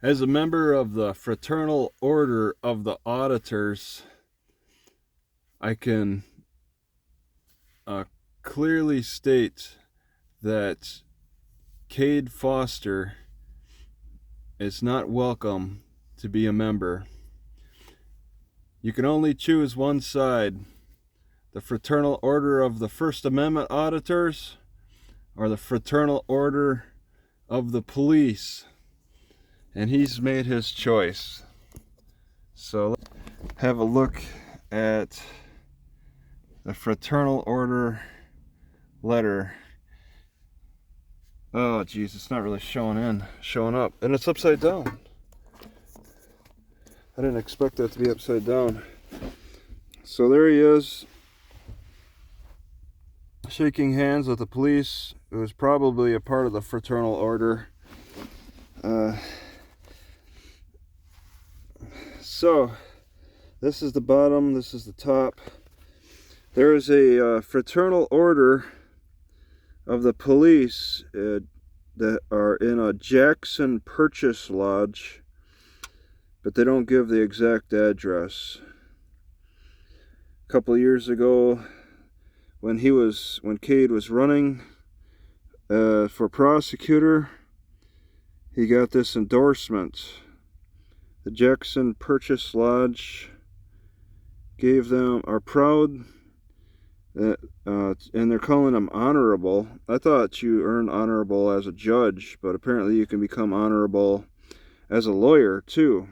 As a member of the Fraternal Order of the Auditors, I can clearly state that Cade Foster is not welcome to be a member. You can only choose one side: the Fraternal Order of the First Amendment Auditors or the Fraternal Order of the Police. And he's made his choice. So let's have a look at the Fraternal Order letter. Oh geez, it's not really showing up, and it's upside down. I didn't expect that to be upside down. So there he is, shaking hands with the police. It was probably a part of the Fraternal Order. So this is the bottom, this is the top. There is a Fraternal Order of the Police that are in a Jackson Purchase Lodge, but they don't give the exact address. A couple of years ago, when Cade was running for prosecutor, he got this endorsement. The Jackson Purchase Lodge are proud that, and they're calling them honorable. I thought you earn honorable as a judge, but apparently you can become honorable as a lawyer too.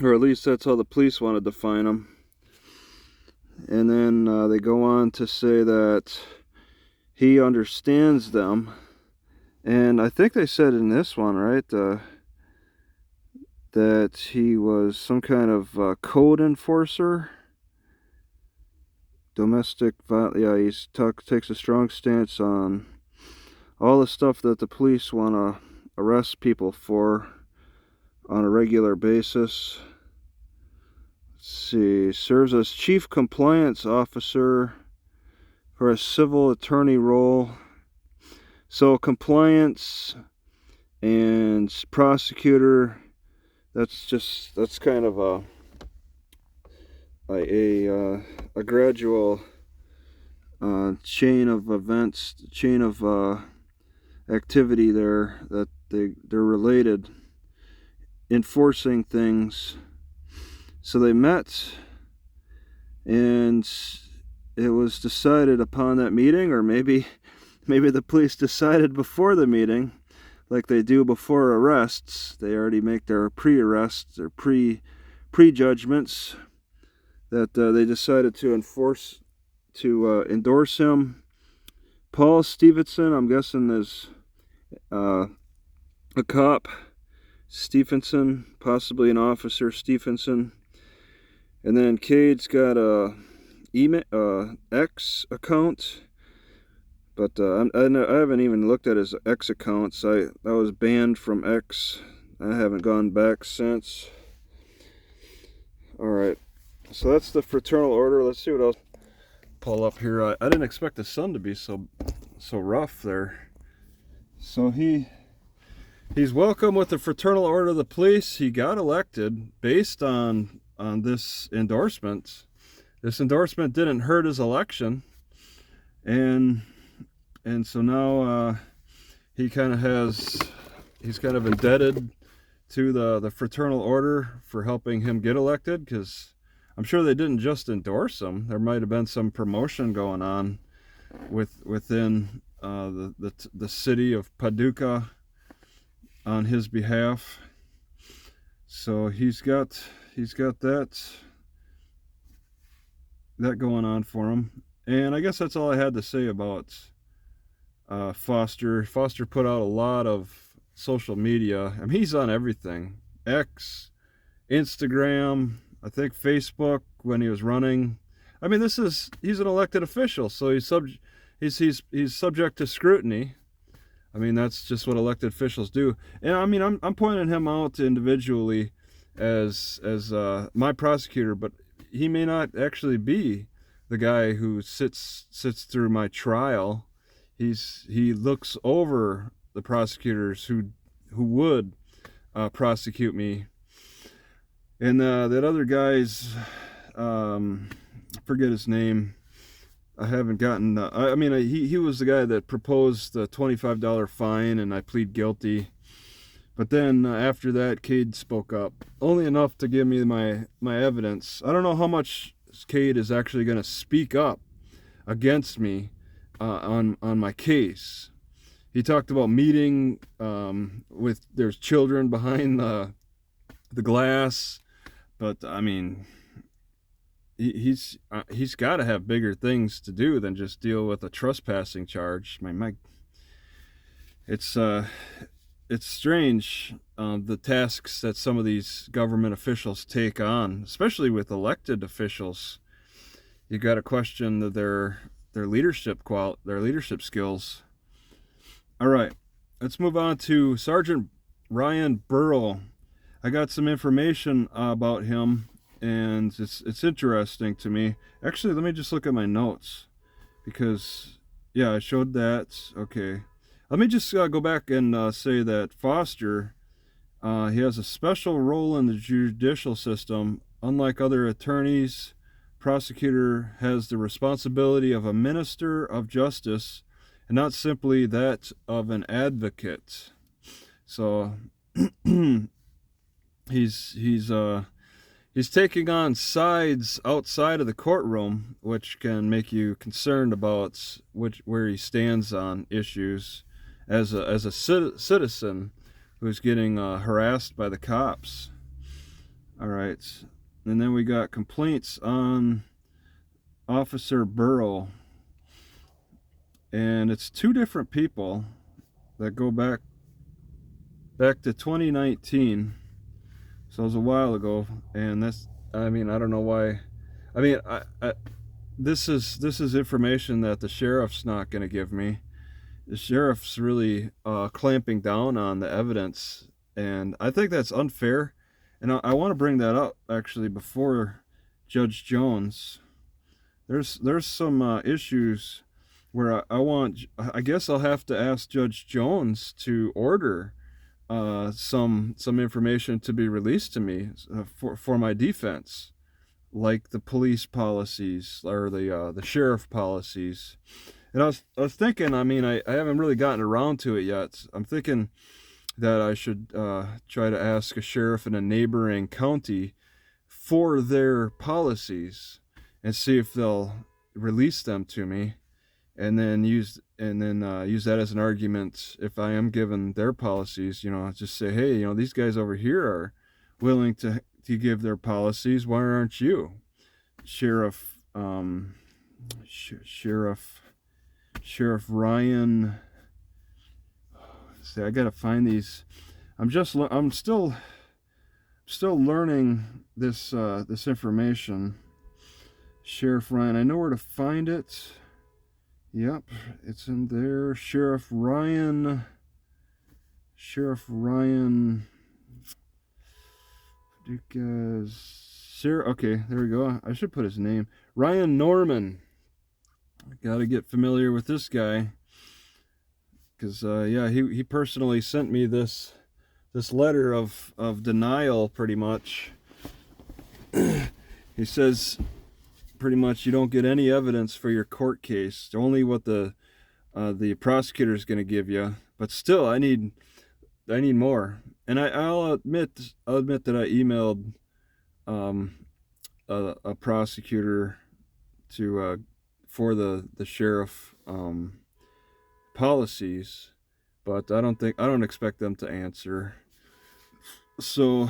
Or at least that's how the police want to define them. And then they go on to say that he understands them. And I think they said in this one, right, that he was some kind of code enforcer. Domestic violence. Yeah, he takes a strong stance on all the stuff that the police want to arrest people for on a regular basis. Let's see. Serves as chief compliance officer for a civil attorney role. So compliance and prosecutor, that's kind of a gradual chain of events, chain of activity there, that they're related, enforcing things. So they met, and it was decided upon that meeting, or maybe the police decided before the meeting, like they do before arrests. They already make their pre-arrests, their pre-judgments, that they decided to endorse him. Paul Stevenson, I'm guessing, is a cop. Stevenson, possibly an officer, Stevenson. And then Cade's got a X account, but I haven't even looked at his X accounts. I was banned from X. I haven't gone back since. Alright, so that's the Fraternal Order. Let's see what else pull up here. I didn't expect the sun to be so rough there. So he's welcome with the Fraternal Order of the Police. He got elected based on this endorsement. This endorsement didn't hurt his election, and so now he's kind of indebted to the Fraternal Order for helping him get elected, because I'm sure they didn't just endorse him. There might have been some promotion going on within the city of Paducah on his behalf. So he's got that going on for him. And I guess that's all I had to say about Foster. Foster put out a lot of social media. I mean, he's on everything: X, Instagram, I think Facebook when he was running. I mean, he's an elected official, so he's subject to scrutiny. I mean, that's just what elected officials do. And I mean, I'm pointing him out individually as my prosecutor, but he may not actually be the guy who sits through my trial. He looks over the prosecutors who prosecute me. And that other guy's, I forget his name. I haven't gotten, he was the guy that proposed the $25 fine, and I plead guilty. But then after that, Cade spoke up, only enough to give me my evidence. I don't know how much Cade is actually going to speak up against me on my case. He talked about meeting with, there's children behind the glass, but I mean, he's got to have bigger things to do than just deal with a trespassing charge. It's strange, the tasks that some of these government officials take on, especially with elected officials. You got to question their leadership skills. All right, let's move on to Sergeant Ryan Burrell. I got some information about him, and it's interesting to me. Actually, let me just look at my notes, because yeah, I showed that. Okay, let me just go back and say that Foster, he has a special role in the judicial system. Unlike other attorneys, prosecutor has the responsibility of a minister of justice and not simply that of an advocate. So he's taking on sides outside of the courtroom, which can make you concerned about where he stands on issues as a citizen who's getting harassed by the cops. All right, and then we got complaints on Officer Burrell, and it's two different people that go back to 2019. So it was a while ago, and I don't know why. This is information that the sheriff's not going to give me. The sheriff's really clamping down on the evidence, and I think that's unfair. And I want to bring that up actually before Judge Jones. There's some issues where I guess I'll have to ask Judge Jones to order some information to be released to me for my defense, like the police policies or the sheriff policies. And I was thinking, I haven't really gotten around to it yet. I'm thinking that I should try to ask a sheriff in a neighboring county for their policies and see if they'll release them to me, and then use that as an argument if I am given their policies. Just say, hey, these guys over here are willing to give their policies. Why aren't you, Sheriff Ryan? See, I gotta find these. I'm still learning this information. Sheriff Ryan, I know where to find it. Yep, it's in there. Sheriff Ryan. Okay, there we go. I should put his name. Ryan Norman. Got to get familiar with this guy, because he personally sent me this letter of denial, pretty much. He says, pretty much, you don't get any evidence for your court case, only what the prosecutor is going to give you. But still, I need more. And I'll admit that I emailed a prosecutor for the sheriff policies, but I don't expect them to answer. So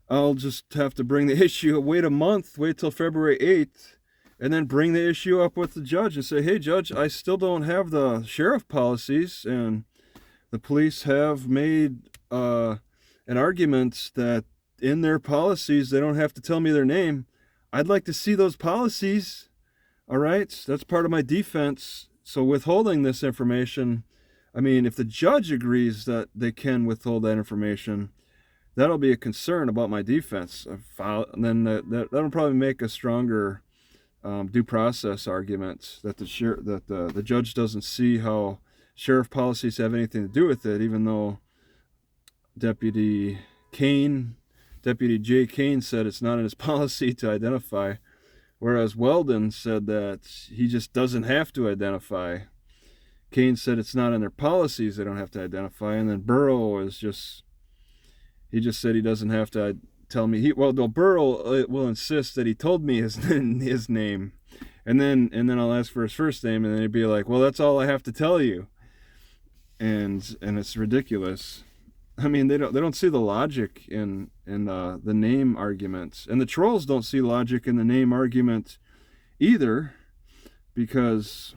I'll just have to bring the issue, wait a month, wait till February 8th, and then bring the issue up with the judge and say, hey, Judge, I still don't have the sheriff policies, and the police have made an argument that in their policies they don't have to tell me their name. I'd like to see those policies. All right, that's part of my defense. So withholding this information, if the judge agrees that they can withhold that information, that'll be a concern about my defense. And then that'll probably make a stronger due process argument that the judge doesn't see how sheriff policies have anything to do with it, even though Deputy J. Kane said it's not in his policy to identify, whereas Weldon said that he just doesn't have to identify. Kane said it's not in their policies, they don't have to identify, and then Burrow is just, he just said he doesn't have to tell me. Burrow will insist that he told me his name, and then I'll ask for his first name, and then he'd be like, well, that's all I have to tell you, and it's ridiculous. I mean, they don't see the logic in the name arguments, and the trolls don't see logic in the name argument either, because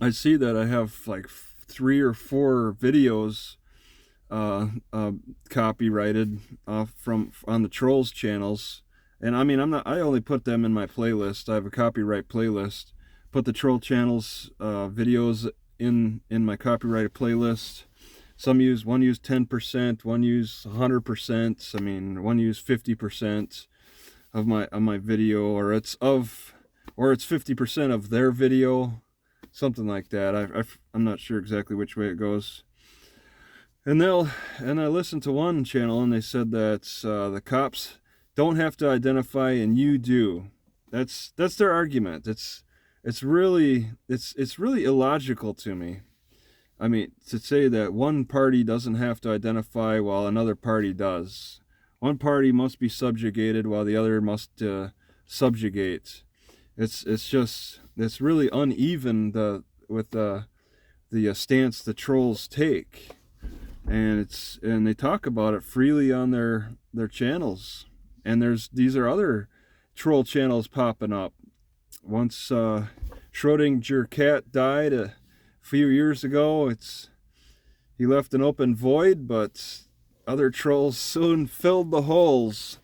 I see that I have like 3 or 4 videos copyrighted from on the trolls channels, and I mean, I only put them in my playlist. I have a copyright playlist. Put the troll channels videos in my copyrighted playlist. One use 10%, one use 100%. I mean, one use 50% of my video, or it's 50% of their video, something like that. I'm not sure exactly which way it goes. And I listened to one channel, and they said that the cops don't have to identify, and you do. That's their argument. It's really illogical to me. I mean, to say that one party doesn't have to identify while another party does. One party must be subjugated while the other must subjugate. It's really uneven with the stance the trolls take, and they talk about it freely on their channels. And these are other troll channels popping up. Once Schrodinger cat died a few years ago, he left an open void, but other trolls soon filled the holes,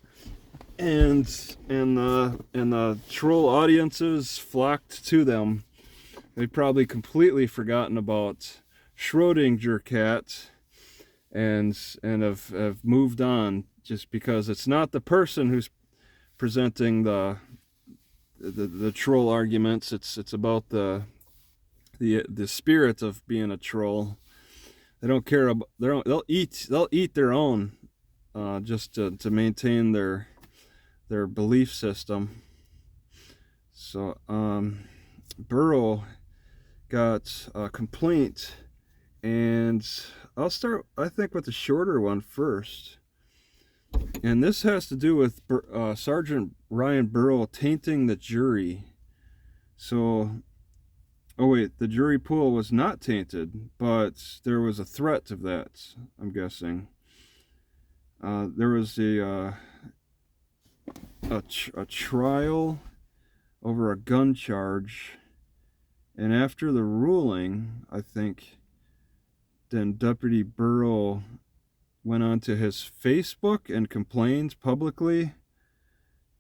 and the troll audiences flocked to them. They've probably completely forgotten about Schrodinger cat, and have moved on, just because it's not the person who's presenting the troll arguments. It's about the spirit of being a troll. They don't care about they'll eat their own, just to maintain their belief system. So Burrow got a complaint, and I'll start, I think, with the shorter one first. And this has to do with Sergeant Ryan Burrow tainting the jury. So, oh wait, the jury pool was not tainted, but there was a threat of that, I'm guessing. There was a trial over a gun charge, and after the ruling, I think, then Deputy Burrow went onto his Facebook and complained publicly,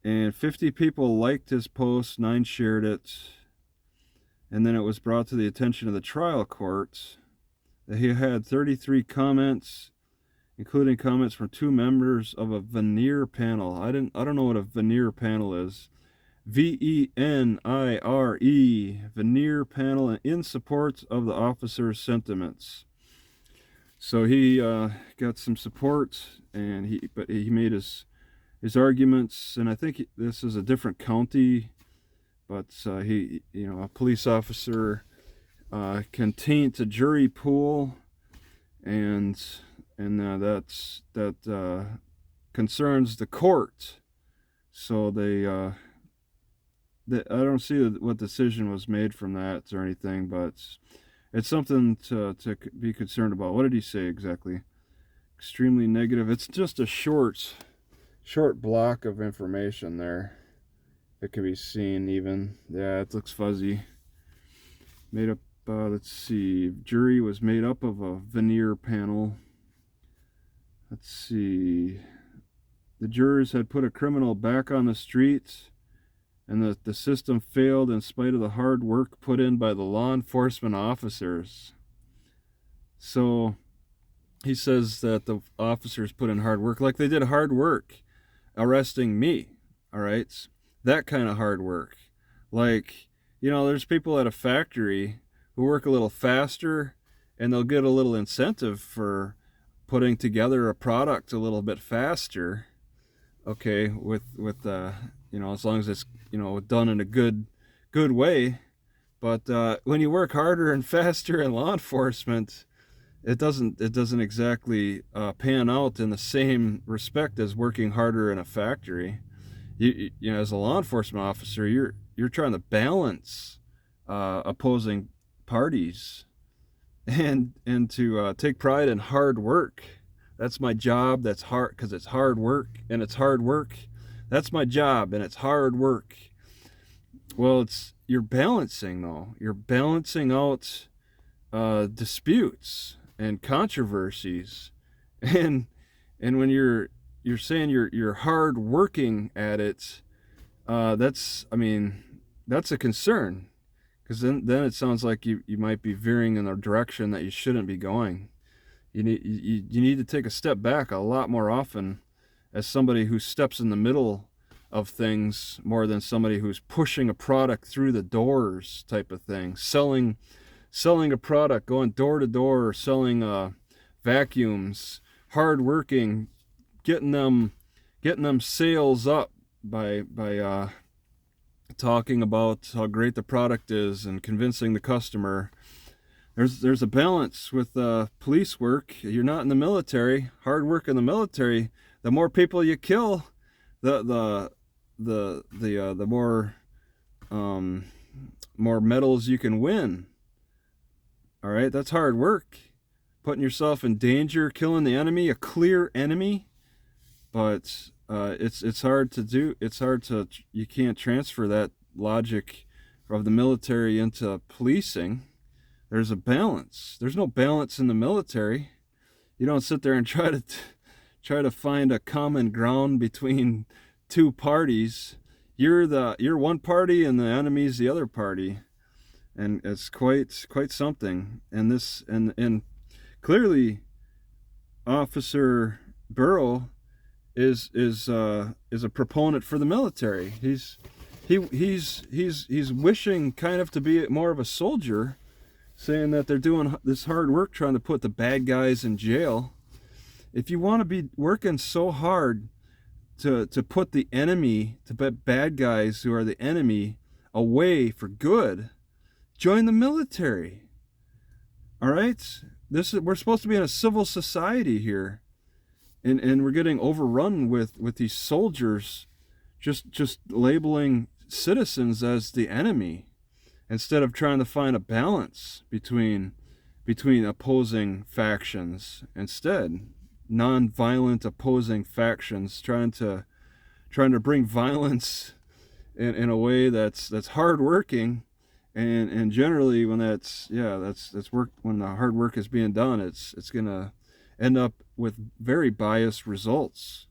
and 50 people liked his post, 9 shared it, and then it was brought to the attention of the trial court that he had 33 comments, including comments from 2 members of a veneer panel. I don't know what a veneer panel is. VENIRE, veneer panel, in support of the officer's sentiments. So he got some support, and he made his arguments, and I think this is a different county, but a police officer can taint a jury pool, and that concerns the court. So I don't see what decision was made from that or anything, but it's something to be concerned about. What did he say exactly? Extremely negative. It's just a short block of information there. It can be seen even. Yeah, it looks fuzzy. Made up, let's see. Jury was made up of a veneer panel. Let's see. The jurors had put a criminal back on the streets, and the system failed in spite of the hard work put in by the law enforcement officers. So he says that the officers put in hard work, like they did hard work arresting me, all right? That kind of hard work. Like, there's people at a factory who work a little faster, and they'll get a little incentive for putting together a product a little bit faster, okay, with you know, as long as it's, you know, done in a good way. But when you work harder and faster in law enforcement, it doesn't exactly pan out in the same respect as working harder in a factory. You know, as a law enforcement officer, you're trying to balance opposing parties, and to take pride in hard work. That's my job. That's hard because it's hard work, and it's hard work. That's my job, and it's hard work. Well, you're balancing though. You're balancing out disputes and controversies, and when you're saying you're hard working at it, that's, I mean, that's a concern, because then it sounds like you might be veering in a direction that you shouldn't be going. You need to take a step back a lot more often as somebody who steps in the middle of things more than somebody who's pushing a product through the doors type of thing, selling a product, going door to door, selling vacuums, hard working, getting them sales up by talking about how great the product is and convincing the customer. There's a balance with police work. You're not in the military. Hard work in the military, the more people you kill, the more medals you can win. All right, that's hard work. Putting yourself in danger, killing the enemy, a clear enemy. But it's hard to do. It's hard to, you can't transfer that logic of the military into policing. There's a balance. There's no balance in the military. You don't sit there and try to find a common ground between two parties. You're one party and the enemy's the other party, and it's quite something. And clearly, Officer Burrow is a proponent for the military. He's wishing kind of to be more of a soldier, saying that they're doing this hard work trying to put the bad guys in jail. If you want to be working so hard to put the enemy, to put bad guys who are the enemy away for good, join the military. All right, we're supposed to be in a civil society here, and we're getting overrun with these soldiers just labeling citizens as the enemy, instead of trying to find a balance between opposing factions. Instead, non-violent opposing factions trying to bring violence in a way that's hard-working, and generally when that's work, when the hard work is being done, it's gonna end up with very biased results.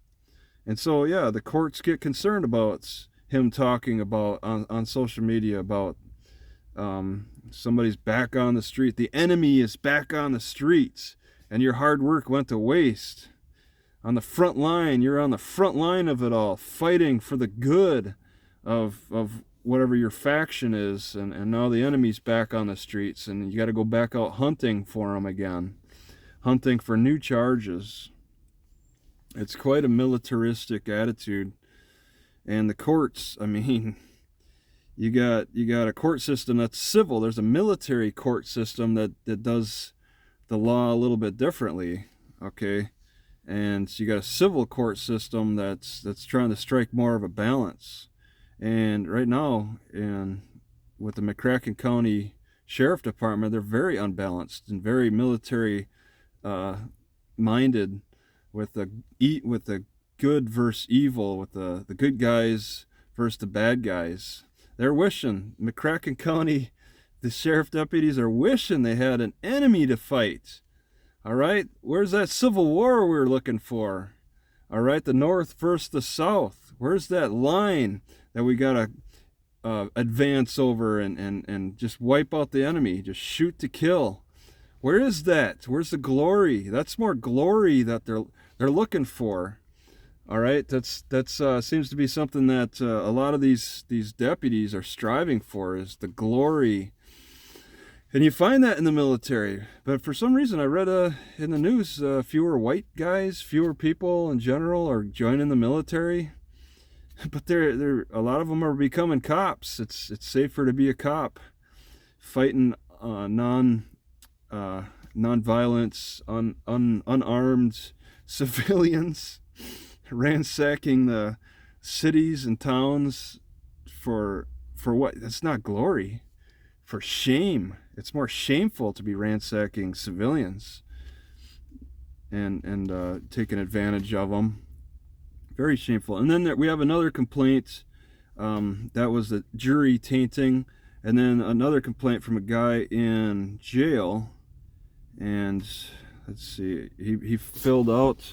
And so the courts get concerned about him talking about on social media about somebody's back on the street. The enemy is back on the streets, and your hard work went to waste. On the front line, you're on the front line of it all, fighting for the good of whatever your faction is, and now the enemy's back on the streets, and you got to go back out hunting for them again, hunting for new charges. It's quite a militaristic attitude. And the courts, I mean, you got a court system that's civil. There's a military court system that does the law a little bit differently, okay? And you got a civil court system that's trying to strike more of a balance. And right now, with the McCracken County Sheriff Department, they're very unbalanced and very military minded, with the good versus evil, with the good guys versus the bad guys. They're wishing, McCracken County, the sheriff deputies are wishing they had an enemy to fight. All right, where's that civil war we were looking for? All right, the North versus the South. Where's that line that we gotta advance over and just wipe out the enemy, just shoot to kill? Where is that? Where's the glory? That's more glory that they're looking for. All right, that's seems to be something that a lot of these deputies are striving for, is the glory. And you find that in the military. But for some reason, I read in the news, fewer white guys, fewer people in general are joining the military. But they're a lot of them are becoming cops. It's safer to be a cop, fighting non-violence, unarmed civilians, ransacking the cities and towns for what? That's not glory, for shame. It's more shameful to be ransacking civilians and taking advantage of them. Very shameful. And then we have another complaint. That was the jury tainting. And then another complaint from a guy in jail. And let's see, he filled out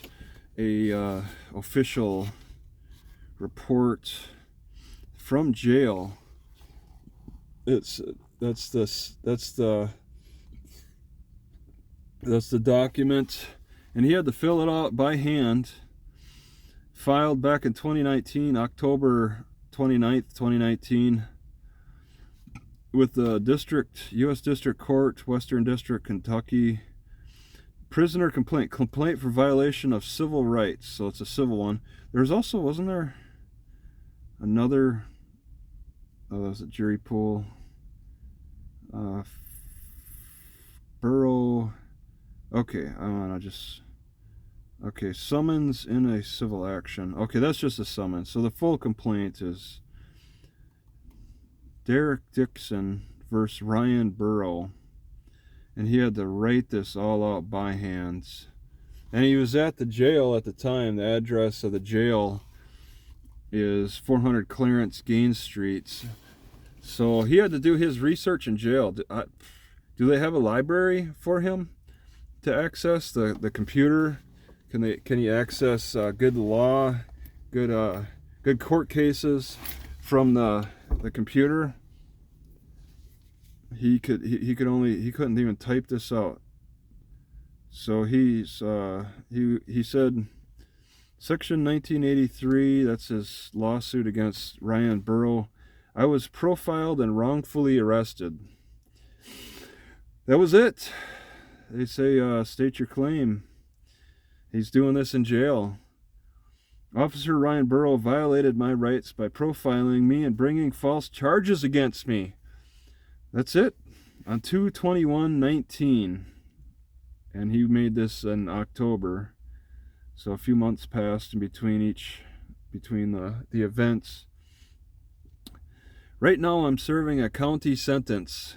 a official report from jail. That's the document, and he had to fill it out by hand. Filed back in 2019, October 29th, 2019, with the U.S. District Court, Western District, Kentucky. Prisoner complaint for violation of civil rights. So it's a civil one. There's also, wasn't there another? Oh, that was a jury pool. Borough. Okay, I want to just. Okay, summons in a civil action. Okay, that's just a summons. So the full complaint is Derek Dixon versus Ryan Burrow. And he had to write this all out by hands. And he was at the jail at the time. The address of the jail is 400 Clarence Gaines Street. So he had to do his research in jail. Do they have a library for him to access the computer? Can he access good law, good court cases from the computer? He couldn't even type this out. So he said Section 1983, that's his lawsuit against Ryan Burrow. I was profiled and wrongfully arrested. That was it. They say state your claim. He's doing this in jail. Officer Ryan Burrow violated my rights by profiling me and bringing false charges against me. That's it. On 2/21/19. And he made this in October. So a few months passed in between the events. Right now I'm serving a county sentence.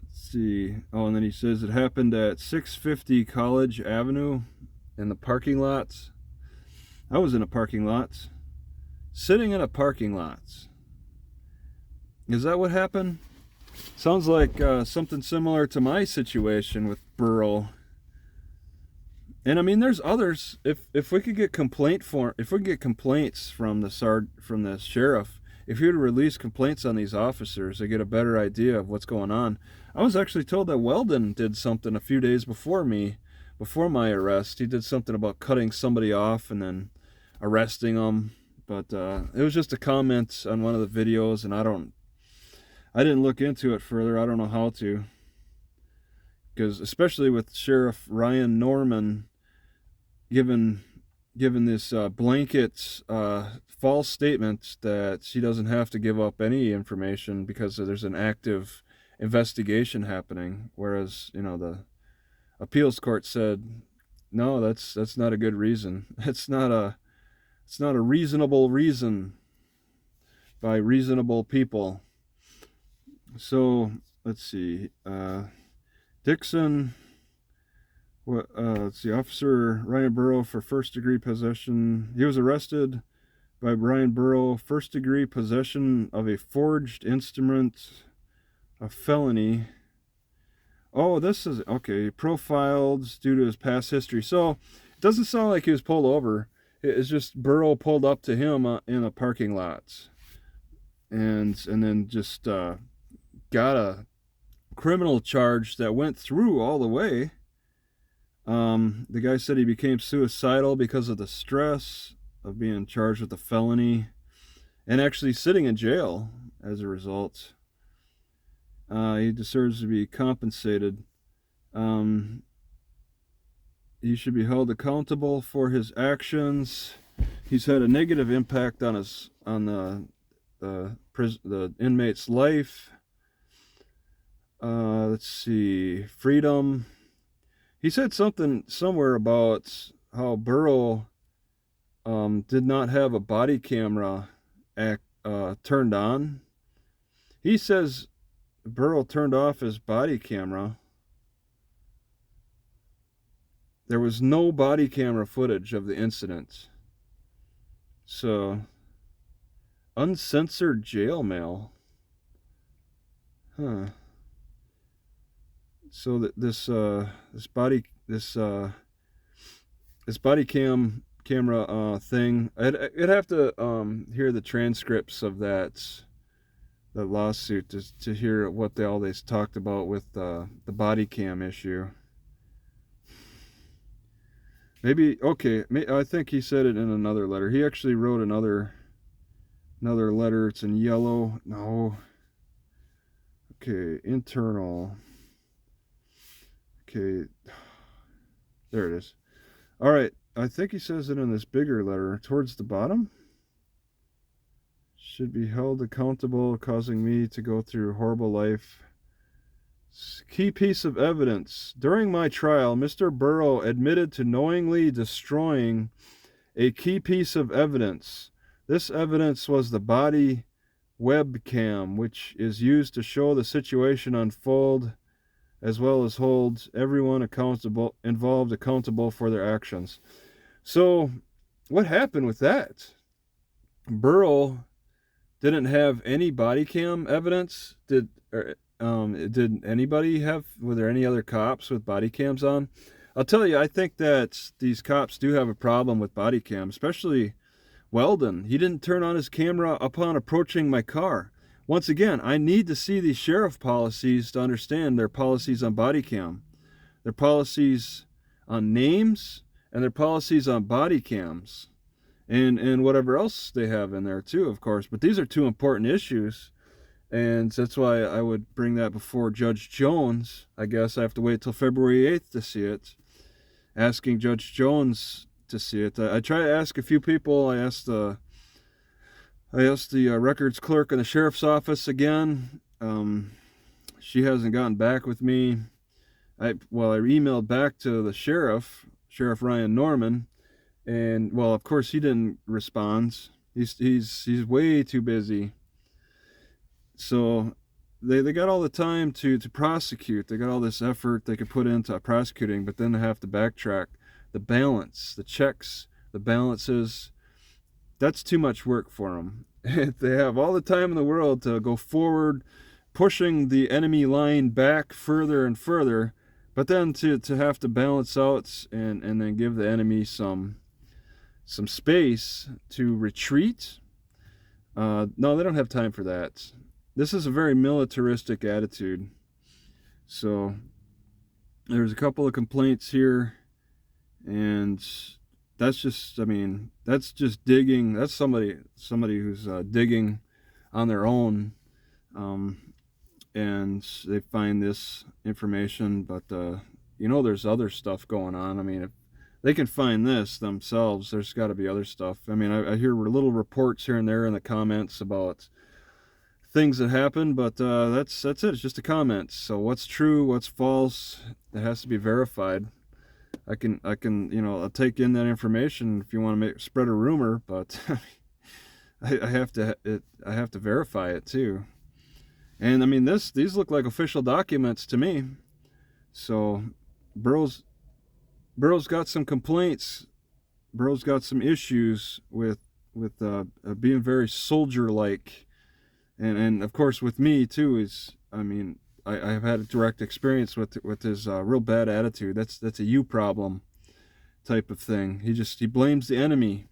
Let's see. Oh, and then he says it happened at 650 College Avenue in the parking lots. I was in a parking lot. Sitting in a parking lot. Is that what happened? Sounds like something similar to my situation with Burrow. And I mean, there's others. If we could get complaints from the sheriff, if he would release complaints on these officers, they get a better idea of what's going on. I was actually told that Weldon did something a few days before my arrest. He did something about cutting somebody off and then arresting them. But it was just a comment on one of the videos, and I didn't look into it further. I don't know how to. Because especially with Sheriff Ryan Norman given this blanket false statement that she doesn't have to give up any information because there's an active investigation happening, whereas the appeals court said no, that's not a good reason. It's not a reasonable reason by reasonable people. So let's see. Dixon. Let's see. Officer Ryan Burrow for first-degree possession. He was arrested by Ryan Burrow, first-degree possession of a forged instrument, a felony. Oh, this is okay. Profiled due to his past history. So it doesn't sound like he was pulled over. It's just Burrow pulled up to him in a parking lot, and then just got a criminal charge that went through all the way. The guy said he became suicidal because of the stress of being charged with a felony and actually sitting in jail as a result. He deserves to be compensated. He should be held accountable for his actions. He's had a negative impact on the inmate's life. Let's see, freedom. He said something somewhere about how Burrow did not have a body camera turned on. He says Burrow turned off his body camera. There was no body camera footage of the incident. So, uncensored jail mail. Huh. So this body camera thing, I'd have to hear the transcripts of the lawsuit to hear what all they talked about with the body cam issue. Maybe, okay, I think he said it in another letter. He actually wrote another letter. It's in yellow. No. Okay, internal. Okay, there it is. All right, I think he says it in this bigger letter towards the bottom. Should be held accountable, causing me to go through a horrible life. Key piece of evidence. During my trial, Mr. Burrow admitted to knowingly destroying a key piece of evidence. This evidence was the body webcam, which is used to show the situation unfold, as well as hold everyone involved accountable for their actions. So, what happened with that? Burrow didn't have any body cam evidence. Did anybody have? Were there any other cops with body cams on? I'll tell you, I think that these cops do have a problem with body cam, especially Weldon. He didn't turn on his camera upon approaching my car. Once again, I need to see these sheriff policies to understand their policies on body cam, their policies on names, and their policies on body cams, and whatever else they have in there too, of course. But these are two important issues, and that's why I would bring that before Judge Jones. I guess I have to wait till February 8th to see it. Asking Judge Jones to see it. I try to ask a few people. I asked the records clerk in the sheriff's office again. She hasn't gotten back with me. I emailed back to the Sheriff Ryan Norman, and well, of course he didn't respond. He's way too busy. So they got all the time to prosecute. They got all this effort they could put into prosecuting, but then they have to backtrack. The balance, the checks, the balances, that's too much work for them. They have all the time in the world to go forward, pushing the enemy line back further and further, but then to have to balance out and then give the enemy some space to retreat. No, they don't have time for that. This is a very militaristic attitude. So there's a couple of complaints here, and that's just digging. That's somebody who's digging on their own, and they find this information. But there's other stuff going on. I mean, if they can find this themselves, there's got to be other stuff. I mean, I hear little reports here and there in the comments about things that happen, but that's it. It's just a comment. So what's true, what's false, it has to be verified. I can I'll take in that information if you want to spread a rumor, but I have to verify it too. And I mean, these look like official documents to me. So Burrow's got some complaints. Burrow's got some issues with being very soldier-like, and of course with me too. I've had a direct experience with his real bad attitude. That's a you problem type of thing. He blames the enemy.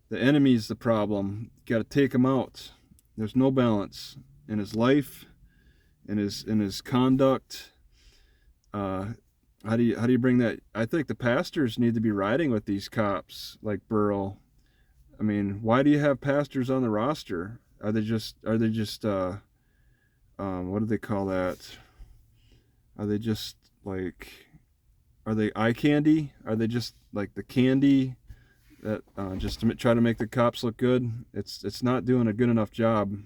The enemy's the problem. You got to take him out. There's no balance in his life, in his conduct. How do you bring that? I think the pastors need to be riding with these cops like Burrow. I mean, why do you have pastors on the roster? Are they just what do they call that? Are they just like, are they eye candy? Are they just like the candy that just to try to make the cops look good? It's not doing a good enough job.